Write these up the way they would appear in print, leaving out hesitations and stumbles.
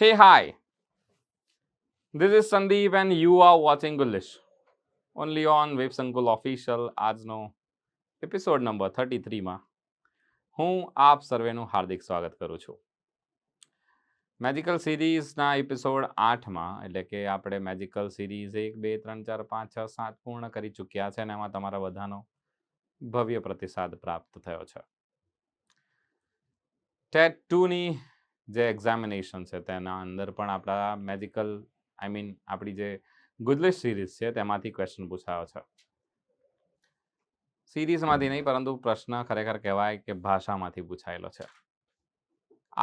Hey, hi. This is Sandeep and you are watching Gujl only on WebSankul official આજનો episode number 33માં હું આપ સર્વેનું હાર્દિક સ્વાગત કરું છું. મેજિકલ સિરીઝના એપિસોડ 8માં એટલે કે આપણે મેજિકલ સિરીઝ 1 2 3 4 5 6 7 પૂર્ણ કરી ચૂક્યા છે અને એમાં તમારા બધાનો ભવ્ય પ્રતિસાદ પ્રાપ્ત થયો છે. ટેટ 2ની જે એક્ઝામિનેશન છે તેના અંદર પણ આપણા મેજિકલ આપણી જે ગુજલ સિરીઝ છે તેમાંથી ક્વેશ્ચન પૂછાયો છે. સિરીઝમાંથી નહીં પરંતુ પ્રશ્ન ખરેખર કહેવાય કે ભાષામાંથી પૂછાયેલો છે.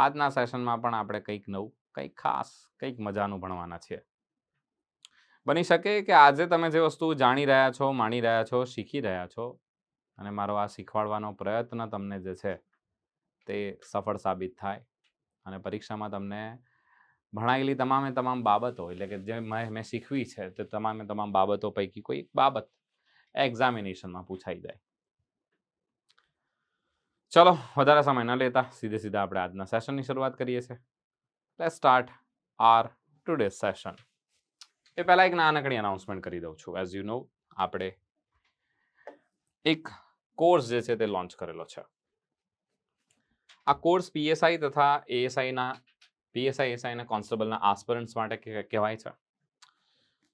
આજના સેશનમાં પણ આપણે કંઈક નવું, કંઈક ખાસ, કંઈક મજાનું ભણવાના છીએ. બની શકે કે આજે તમે જે વસ્તુ જાણી રહ્યા છો, માણી રહ્યા છો, શીખી રહ્યા છો અને મારો આ શીખવાડવાનો પ્રયત્ન તમને જે છે તે સફળ સાબિત થાય અને પરીક્ષામાં તમને ભણાયેલી તમામે તમામ બાબતો એટલે કે જે મેં શીખવી છે તે તમામે તમામ બાબતો પૈકી કોઈ એક બાબત એક્ઝામિનેશનમાં પૂછાઈ જાય. ચલો વધારે સમય ન લેતા સીધે આપણે આજના સેશનની શરૂઆત કરીએ છીએ. Let's start our today session. એ પહેલાં એક નાનકડી અનાઉન્સમેન્ટ કરી દઉં છું. એઝ યુ નો આપણે એક કોર્સ જે છે તે લોન્ચ કરેલો છે. આ કોર્સ પીએસઆઈ તથા એએસઆઈ કોન્સ્ટેબલના આસ્પિરન્ટ્સ માટે કહેવાય છે.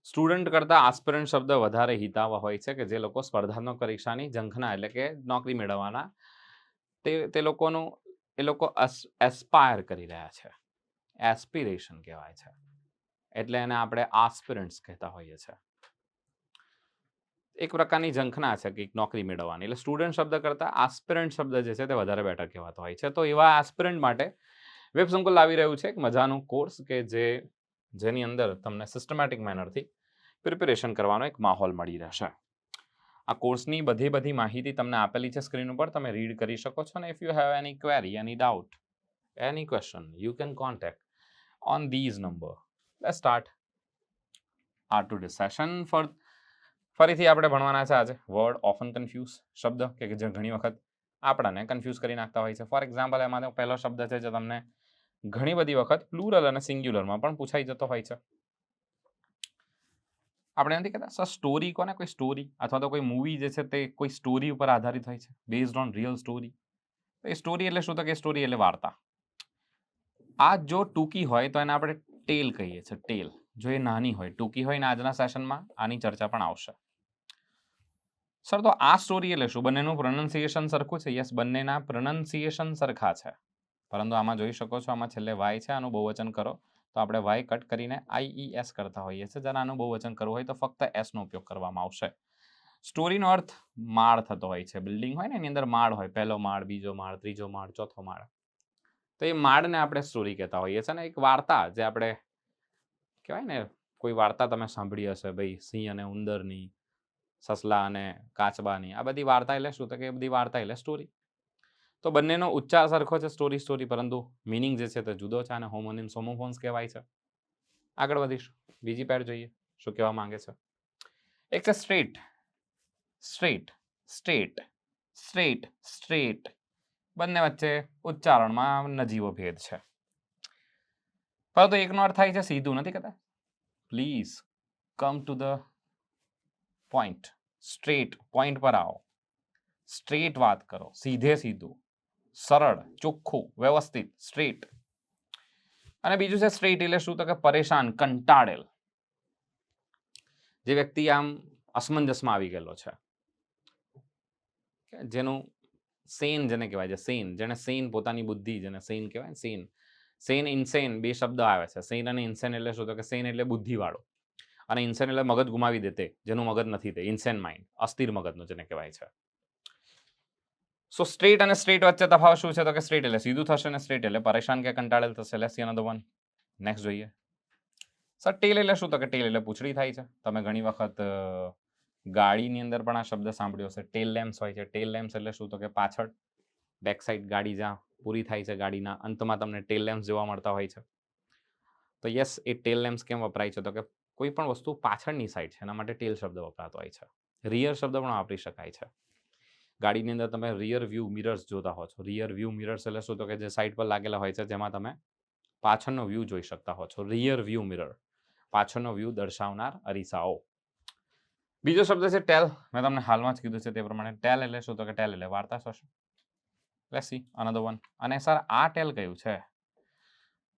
સ્ટુડન્ટ કરતાં આસ્પિરન્ટ શબ્દ વધારે હિતાવહ હોય છે કે જે લોકો સ્પર્ધાત્મક પરીક્ષાની ઝંખના એટલે કે નોકરી મેળવવાના તે લોકોનું એ લોકો એસ્પાયર કરી રહ્યા છે. એસ્પિરેશન કહેવાય છે. એટલે એને આપણે આસ્પિરન્ટ્સ કહેતા હોઈએ છીએ. એક પ્રકારની ઝંખના છે કે નોકરી મેળવવાની. એટલે સ્ટુડન્ટ શબ્દ કરતાં આસ્પિરન્ટ શબ્દ જે છે તે વધારે બેટર કહેવાતો હોય છે. તો એવા આસ્પિરન્ટ માટે વેબસંકુલ લાવી રહ્યું છે એક મજાનું કોર્સ કે જેની અંદર તમને સિસ્ટમેટિક મેનરથી પ્રિપેરેશન કરવાનો એક માહોલ મળી રહેશે. આ કોર્સની બધી માહિતી તમને આપેલી છે સ્ક્રીન ઉપર, તમે રીડ કરી શકો છો. અને if you have any query, any doubt, any question, you can contact on these number. Let's start our today session. ફરીથી આપણે ભણવાના છે આજે વર્ડ ઓફન કન્ફ્યુઝ શબ્દ કે જે ઘણી વખત આપણને કન્ફ્યુઝ કરી નાખતા હોય છે. ફોર એક્ઝામ્પલ એમાં પહેલો શબ્દ છે જે તમને ઘણી બધી વખત પ્લુરલ અને સિંગ્યુલરમાં પણ પૂછાઈ જતો હોય છે. આપણે નથી કહેતા સ્ટોરી કોને, કોઈ સ્ટોરી અથવા તો કોઈ મૂવી જે છે તે કોઈ સ્ટોરી ઉપર આધારિત હોય છે, based on real story. A story એટલે શું? તો કે સ્ટોરી એટલે વાર્તા. આ જો ટૂંકી હોય તો એને આપણે ટેલ કહીએ છીએ. ટેલ જો એ નાની હોય, ટૂંકી હોય ને આજના સેશનમાં આની ચર્ચા પણ આવશે. સર તો આ સ્ટોરી એટલે શું? બંનેનું પ્રોનન્સિએશન સરખું છે? યસ, બંનેના પ્રોનન્સિએશન સરખા છે. પરંતુ આમાં જોઈ શકો છો આમાં છેલ્લે વાય છે. આનું બહુવચન કરો તો આપણે વાય કટ કરીને IES કરતા હોઈએ છીએ. જ્યારે આનું બહુવચન કરવું હોય તો ફક્ત એસનો ઉપયોગ કરવામાં આવશે. સ્ટોરીનો અર્થ માળ થતો હોય છે. બિલ્ડિંગ હોય ને એની અંદર માળ હોય, પહેલો માળ, બીજો માળ, ત્રીજો માળ, ચોથો માળ. તો એ માળને આપણે સ્ટોરી કહેતા હોઈએ છીએ. ને એક વાર્તા જે આપણે કહેવાય ને, કોઈ વાર્તા તમે સાંભળી હશે ભાઈ, સિંહ અને ઉંદરની, સસલા અને કાચબાની. આ બધી વાર્તા એટલે શું? તો કે બધી વાર્તા એટલે સ્ટોરી. તો બંનેનો ઉચ્ચાર સરખો છે, સ્ટોરી, પરંતુ મિનિંગ જે છે તે જુદો છે અને હોમોનિમ્સ હોમોફોન્સ કહેવાય છે. આગળ વધીશું. બીજી પેર જોઈએ શું કહેવા માંગે છે. એક છે straight, straight, state, straight, straight. બંને વચ્ચે ઉચ્ચારણમાં નજીવો ભેદ છે. પરંતુ એકનો અર્થ થાય છે સીધું. નથી કહેતા please come to the point. Straight, point પર આવો, સ્ટ્રેટ વાત કરો, સીધે સીધું, સરળ, ચોખ્ખું, વ્યવસ્થિત, સ્ટ્રેટ. અને બીજું છે સ્ટ્રેટ એટલે શું? તો કે પરેશાન, કંટાળેલ. જે વ્યક્તિ આમ અસમંજસમાં આવી ગયેલો છે, જેનું સેન જેને કહેવાય છે, સેન, જેને સેન પોતાની બુદ્ધિ જેને સેન કહેવાય. સેન ઇન્સેન બે શબ્દ આવે છે. સેન અને ઇન્સેન એટલે શું? તો કે સેન એટલે બુદ્ધિવાળો અને ઇન્સેન એટલે મગજ ગુમાવી દે તે, જેનું મગજ નથી તે. ઇન્સેન માઇન્ડ, અસ્થિર મગજનું જેને કહેવાય છે. સો સ્ટ્રેટ અને સ્ટ્રેટ વચ્ચે તફાવત શું છે? તો કે સ્ટ્રેટ એટલે સીધું થશે અને સ્ટ્રેટ એટલે પરેશાન કે કંટાળેલ થશે. Let's see another one. Next જોઈએ. સર ટેલ એટલે શું? તો કે ટેલ એટલે પૂંછડી થાય છે. તમે ઘણી વખત ગાડીની અંદર પણ આ શબ્દ સાંભળ્યો હશે. ટેલ લેમ્પ્સ હોય છે. ટેલ લેમ્પ્સ એટલે શું? તો કે પાછળ, બેક સાઈડ ગાડી જ્યાં પૂરી થાય છે, ગાડીના અંતમાં તમને ટેલ લેમ્પ્સ જોવા મળતા હોય છે. તો યસ, એ ટેલ લેમ્પ્સ કેમ વપરાય છે? તો કે કોઈ પણ વસ્તુ પાછળની સાઈડ છે એના માટે ટેલ શબ્દ વપરાતો હોય છે. રિયર શબ્દ પણ વાપરી શકાય છે. ગાડીની અંદર તમે રિયર વ્યૂ મિરર્સ જોતા હો છો. રિયર વ્યૂ મિરર્સ એટલે શું? તો કે જે સાઈડ પર લાગેલા હોય છે જેમાં તમે પાછળનો વ્યૂ જોઈ શકતા હો છો. રિયર વ્યૂ મિરર, પાછળનો વ્યૂ દર્શાવનાર અરીસાઓ. બીજો શબ્દ છે ટેલ. મેં તમને હાલમાં જ કીધું છે તે પ્રમાણે ટેલ એટલે શું? તો કે ટેલ એટલે વાર્તા થશે. Let's see another one. અને સર આ ટેલ કયું છે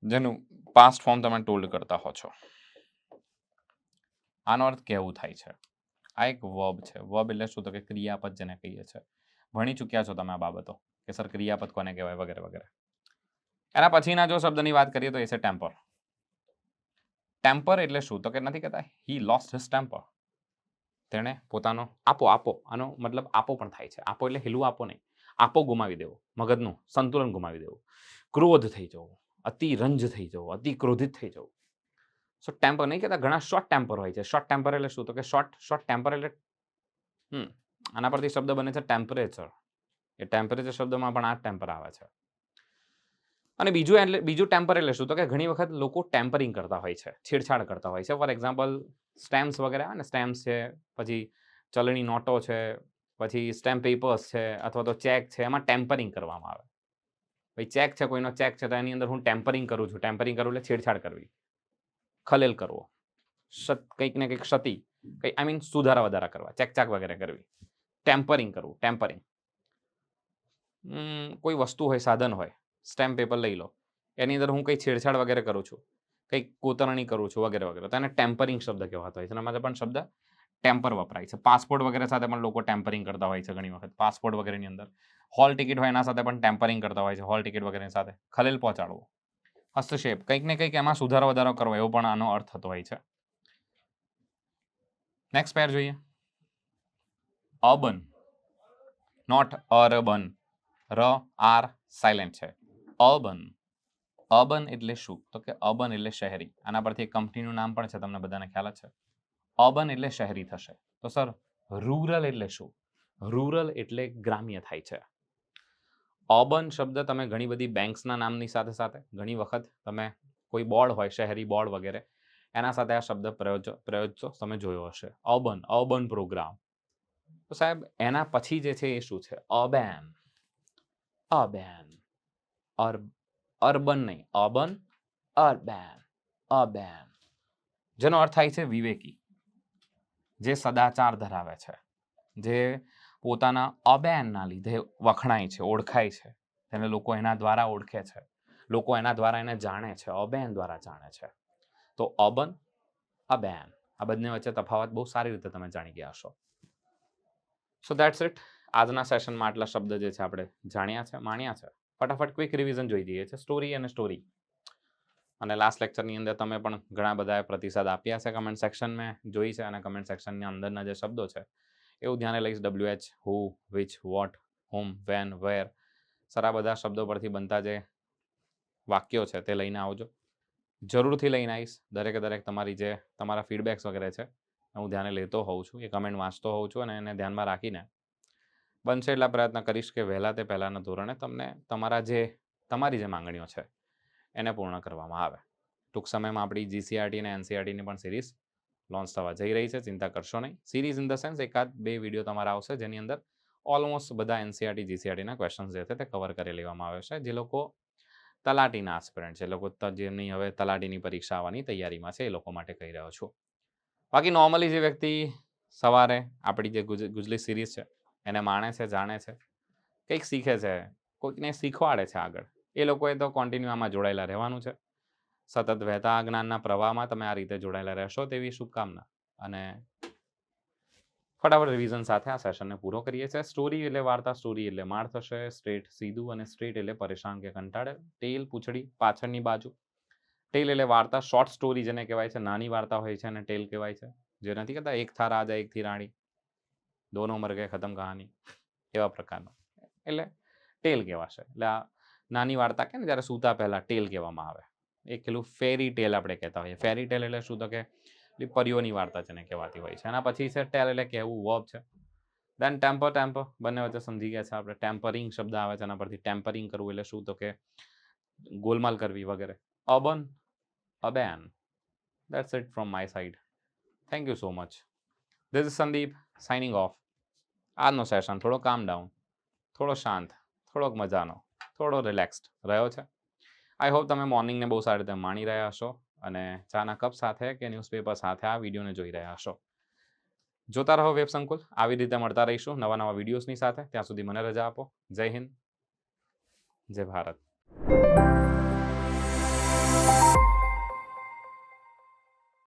જેનું પાસ્ટ ફોર્મ તમે ટોલ્ડ કરતા હો છો? આનો અર્થ કેવું થાય છે. આ એક વર્બ છે. વર્બ એટલે શું? તો કે ક્રિયાપદ જેને કહીએ છીએ. ભણી ચૂક્યા છો તમે આ બાબતો કે સર ક્રિયાપદ કોને કહેવાય વગેરે વગેરે. એના પછીના જો શબ્દની વાત કરીએ તો એ છે ટેમ્પર. ટેમ્પર એટલે શું? તો કે નથી કહેતા હી લોસ્ટ હિઝ ટેમ્પર. તેણે પોતાનો આપો આનો મતલબ આપો પણ થાય છે. આપો એટલે હિલવું આપો નહીં. આપો ગુમાવી દેવો, મગજનું સંતુલન ગુમાવી દેવું, ક્રોધ થઈ જવું, અતિ રંજ થઈ જવું, અતિ ક્રોધિત થઈ જવું. સો ટેમ્પર નહીં કહેતા, ઘણા શોર્ટ ટેમ્પર હોય છે. શોર્ટ ટેમ્પર એટલે શું? તો કે શોર્ટ ટેમ્પર એટલે આના પરથી શબ્દ બને છે ટેમ્પરેચર. એ ટેમ્પરેચર શબ્દમાં પણ આ ટેમ્પર આવે છે. અને બીજું ટેમ્પર એટલે શું? તો કે ઘણી વખત લોકો ટેમ્પરિંગ કરતા હોય છે, છેડછાડ કરતા હોય છે. ફોર એક્ઝામ્પલ સ્ટેમ્પ્સ વગેરે આવે ને, સ્ટેમ્પ્સ છે, પછી ચલણી નોટો છે, પછી સ્ટેમ્પ પેપર્સ છે, અથવા તો ચેક છે, એમાં ટેમ્પરિંગ કરવામાં આવે. ભાઈ ચેક છે, કોઈનો ચેક છે, તો એની અંદર હું ટેમ્પરિંગ કરું છું. ટેમ્પરિંગ કરું એટલે છેડછાડ કરવી, ખલેલ કરવો, કંઈક ને કંઈક ક્ષતિ, કંઈ આઈ મીન સુધારા વધારા કરવા, ચેકચાક વગેરે કરવી, ટેમ્પરિંગ કરવું. ટેમ્પરિંગ કોઈ વસ્તુ હોય, સાધન હોય, સ્ટેમ્પ પેપર લઈ લો, એની અંદર હું કંઈ છેડછાડ વગેરે કરું છું, કંઈક કોતરણી કરું છું વગેરે વગેરે, તો એને ટેમ્પરિંગ શબ્દ કહેવાતો હોય છે. એના માટે પણ શબ્દ ટેમ્પર વપરાય છે. પાસપોર્ટ વગેરે સાથે પણ લોકો ટેમ્પરિંગ કરતા હોય છે ઘણી વખત. પાસપોર્ટ વગેરેની અંદર હોલ ટિકિટ હોય એના સાથે પણ ટેમ્પરિંગ કરતા હોય છે. હોલ ટિકિટ વગેરેની સાથે ખલેલ પહોંચાડવો, હસ્તક્ષેપ, કંઈક ને કંઈક એમાં સુધારો વધારો કરવો, એવો પણ આનો અર્થ થતો હોય છે. નેક્સ્ટ પેર જોઈએ. Urban, not urban. ર આર સાયલેન્ટ છે. અર્બન. અર્બન એટલે શું? તો કે અર્બન એટલે શહેરી. આના પરથી એક કંપનીનું નામ પણ છે, તમને બધાને ખ્યાલ જ છે. અર્બન એટલે શહેરી થશે. તો સર રૂરલ એટલે શું? રૂરલ એટલે ગ્રામ્ય થાય છે. અર્બન શબ્દ તમે ઘણી બધી બેંક્સના નામની સાથે સાથે ઘણી વખત તમે કોઈ બોર્ડ હોય, શહેરી બોર્ડ વગેરે, એના સાથે આ શબ્દ પ્રયોજતો તમે જોયો હશે. Urban program. તો સાહેબ એના પછી જે છે એ શું છે? અર્બન. અર્બન નહીં, અર્બન. જેનો અર્થ થાય છે વિવેકી, જે સદાચાર ધરાવે છે, જે પોતાના અબેનના લીધે વખણાય છે, ઓળખાય છે, તેને લોકો એના દ્વારા ઓળખે છે, લોકો એના દ્વારા એને જાણે છે, અબેન દ્વારા જાણે છે. તો અર્બન, અબેન, આ બંને વચ્ચે તફાવત બહુ સારી રીતે તમે જાણી ગયા હશો. સો ધેટ્સ ઇટ. આજના સેશનમાં આટલા શબ્દ જે છે આપણે જાણ્યા છે, માણ્યા છે. ફટાફટ ક્વિક રિવિઝન જોઈ દઈએ છે. સ્ટોરી અને સ્ટોરી. અને લાસ્ટ લેક્ચરની અંદર તમે પણ ઘણા બધાએ પ્રતિસાદ આપ્યા છે. કમેન્ટ સેક્શન મેં જોઈ છે, અને કમેન્ટ સેક્શનની અંદરના જે શબ્દો છે એવું ધ્યાને લઈશ. WH, who, which, what, whom, when, where. Sir આ બધા શબ્દો પરથી બનતા જે વાક્યો છે તે લઈને આવજો. જરૂરથી લઈને આવીશ. દરેકે દરેક તમારા ફીડબેક્સ વગેરે છે હું ધ્યાને લેતો હોઉં છું, એ કમેન્ટ વાંચતો હોઉં છું, અને એને ધ્યાનમાં રાખીને બનશે એટલા પ્રયત્ન કરીશ કે વહેલા તે પહેલાંના ધોરણે તમને તમારી જે માંગણીઓ છે એને પૂર્ણ કરવામાં આવે. ટૂંક સમયમાં આપણી GCRT અને NCRTની પણ સિરીઝ લોન્ચ થવા જઈ રહી છે. ચિંતા કરશો નહીં. Series in the sense 1-2 video તમારા આવશે જેની અંદર ઓલમોસ્ટ બધા NCRT GCRTના ક્વેશ્ચન્સ જે છે તે કવર કરી લેવામાં આવે છે. જે લોકો તલાટીના આસ્પિરન્ટ છે, લોકો જેમની હવે તલાટીની પરીક્ષા આવવાની તૈયારીમાં છે, એ લોકો માટે કહી રહ્યો છું. બાકી નોર્મલી જે વ્યક્તિ સવારે આપણી જે ગુજલી સિરીઝ છે એને માણે છે, જાણે છે, કંઈક શીખે છે, કોઈકને શીખવાડે છે આગળ, એ લોકોએ તો કોન્ટિન્યુ આમાં જોડાયેલા રહેવાનું છે. સતત વહેતા જ્ઞાનના પ્રવાહમાં તમે આ રીતે જોડાયેલા રહેશો તેવી શુભકામના. અને ફટાફટ રિવિઝન સાથે આ સેશનને પૂરો કરીએ છીએ. સ્ટોરી એટલે વાર્તા, સ્ટોરી એટલે માળ થશે. સ્ટ્રેટ સીધું, અને સ્ટ્રેટ એટલે પરેશાન કે કંટાળે. ટેલ પૂંછડી, પાછળની બાજુ. ટેલ એટલે વાર્તા, શોર્ટ સ્ટોરી જેને કહેવાય છે, નાની વાર્તા હોય છે અને ટેલ કહેવાય છે. જે નથી કહેતા એક થા રાજા એક થી રાણી, દોનો મર ગયે ખતમ કહાની, એવા પ્રકારનો એટલે ટેલ કહેવાશે. એટલે આ નાની વાર્તા કે ને જ્યારે સૂતા પહેલા ટેલ કહેવામાં આવે. એક પેલું ફેરી ટેલ આપણે કહેતા હોઈએ. ફેરી ટેલ એટલે શું? તો કે પરીઓની વાર્તા જેને કહેવાતી હોય છે. એના પછી છે ટેલ એટલે કહેવું, વર્બ છે. દેન ટેમ્પર, બંને વચ્ચે સમજી ગયા છે આપણે. ટેમ્પરિંગ શબ્દ આવે છે, એના પરથી ટેમ્પરિંગ કરવું એટલે શું? તો કે ગોલમાલ કરવી વગેરે. Urban, અબેન. That's it from my side. Thank you so much. This is Sandeep signing off. આજનો સેશન થોડો કામ ડાઉન, થોડો શાંત, થોડોક મજાનો, થોડો રિલેક્સ્ડ રહ્યો છે. આઈ હોપ તમે મોર્નિંગને બહુ સારી રીતે માણી રહ્યા હશો અને ચાના કપ સાથે કે ન્યૂઝપેપર સાથે આ વિડીયોને જોઈ રહ્યા હશો. જોતા રહો વેબ સંકુલ. આવી રીતે મળતા રહીશું નવા નવા વિડીયોઝની સાથે. ત્યાં સુધી મને રજા આપો. જય હિન્દ, જય ભારત.